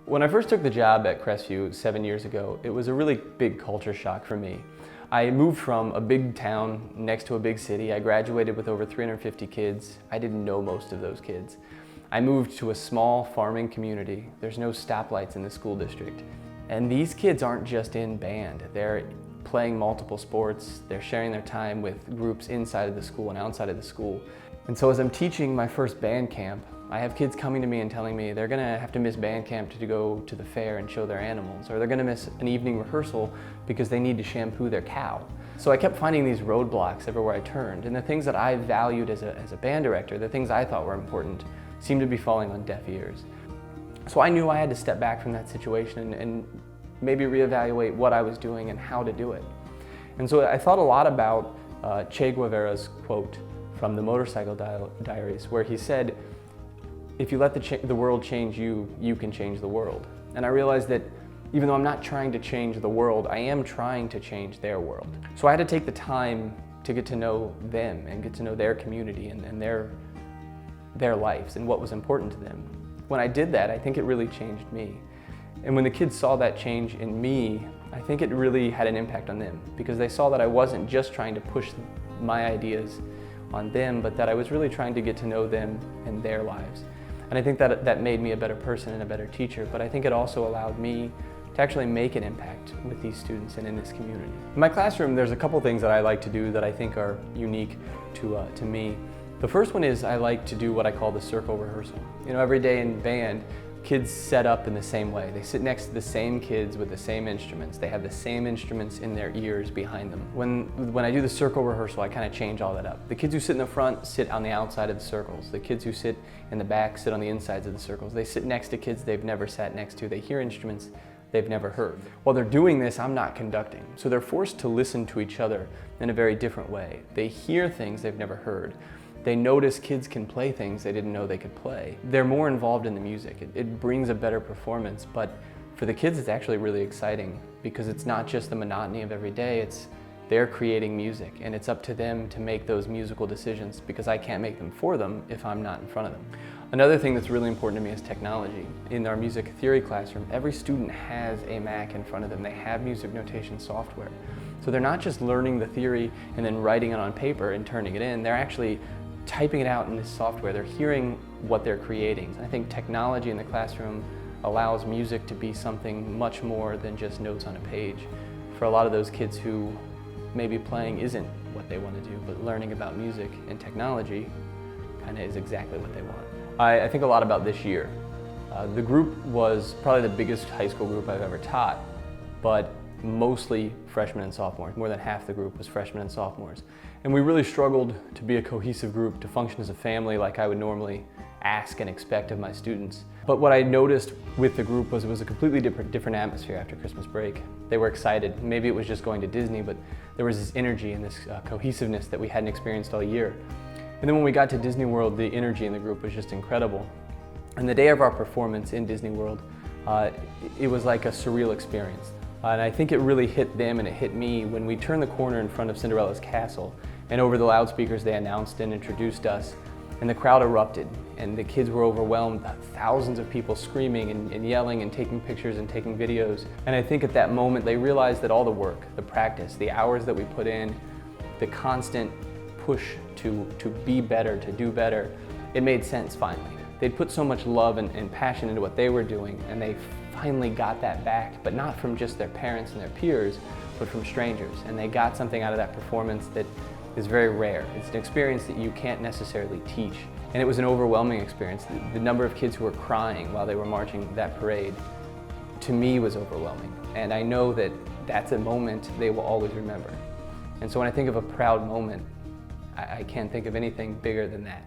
When I first took the job at Crestview 7 years ago, it was a really big culture shock for me. I moved from a big town next to a big city. I graduated with over 350 kids. I didn't know most of those kids. I moved to a small farming community. There's no stoplights in the school district. And these kids aren't just in band. They're playing multiple sports. They're sharing their time with groups inside of the school and outside of the school. And so as I'm teaching my first band camp, I have kids coming to me and telling me they're gonna have to miss band camp to go to the fair and show their animals, or they're gonna miss an evening rehearsal because they need to shampoo their cow. So I kept finding these roadblocks everywhere I turned, and the things that I valued as a band director, the things I thought were important, seemed to be falling on deaf ears. So I knew I had to step back from that situation and maybe reevaluate what I was doing and how to do it. And so I thought a lot about Che Guevara's quote from the Motorcycle Diaries, where he said, "If you let the world change you, you can change the world." And I realized that even though I'm not trying to change the world, I am trying to change their world. So I had to take the time to get to know them and get to know their community and their lives and what was important to them. When I did that, I think it really changed me. And when the kids saw that change in me, I think it really had an impact on them, because they saw that I wasn't just trying to push my ideas on them, but that I was really trying to get to know them and their lives. And I think that made me a better person and a better teacher, but I think it also allowed me to actually make an impact with these students and in this community. In my classroom, there's a couple things that I like to do that I think are unique to me. The first one is I like to do what I call the circle rehearsal. You know, every day in band, kids set up in the same way. They sit next to the same kids with the same instruments. They have the same instruments in their ears behind them. When I do the circle rehearsal, I kind of change all that up. The kids who sit in the front sit on the outside of the circles. The kids who sit in the back sit on the insides of the circles. They sit next to kids they've never sat next to. They hear instruments they've never heard. While they're doing this, I'm not conducting. So they're forced to listen to each other in a very different way. They hear things they've never heard. They notice kids can play things they didn't know they could play. They're more involved in the music. It brings a better performance, but for the kids it's actually really exciting, because it's not just the monotony of every day, they're creating music, and it's up to them to make those musical decisions, because I can't make them for them if I'm not in front of them. Another thing that's really important to me is technology. In our music theory classroom, every student has a Mac in front of them. They have music notation software. So they're not just learning the theory and then writing it on paper and turning it in, they're actually typing it out in this software. They're hearing what they're creating. I think technology in the classroom allows music to be something much more than just notes on a page. For a lot of those kids who maybe playing isn't what they want to do, but learning about music and technology kind of is exactly what they want. I think a lot about this year. The group was probably the biggest high school group I've ever taught, but mostly freshmen and sophomores. More than half the group was freshmen and sophomores. And we really struggled to be a cohesive group, to function as a family like I would normally ask and expect of my students. But what I noticed with the group was it was a completely different atmosphere after Christmas break. They were excited. Maybe it was just going to Disney, but there was this energy and this cohesiveness that we hadn't experienced all year. And then when we got to Disney World, the energy in the group was just incredible. And the day of our performance in Disney World, it was like a surreal experience. And I think it really hit them and it hit me when we turned the corner in front of Cinderella's castle, and over the loudspeakers they announced and introduced us, and the crowd erupted and the kids were overwhelmed, thousands of people screaming and yelling and taking pictures and taking videos. And I think at that moment they realized that all the work, the practice, the hours that we put in, the constant push to be better, to do better, it made sense finally. They'd put so much love and passion into what they were doing, and they finally got that back, but not from just their parents and their peers, but from strangers. And they got something out of that performance that is very rare. It's an experience that you can't necessarily teach. And it was an overwhelming experience. The number of kids who were crying while they were marching that parade, to me, was overwhelming. And I know that that's a moment they will always remember. And so when I think of a proud moment, I can't think of anything bigger than that.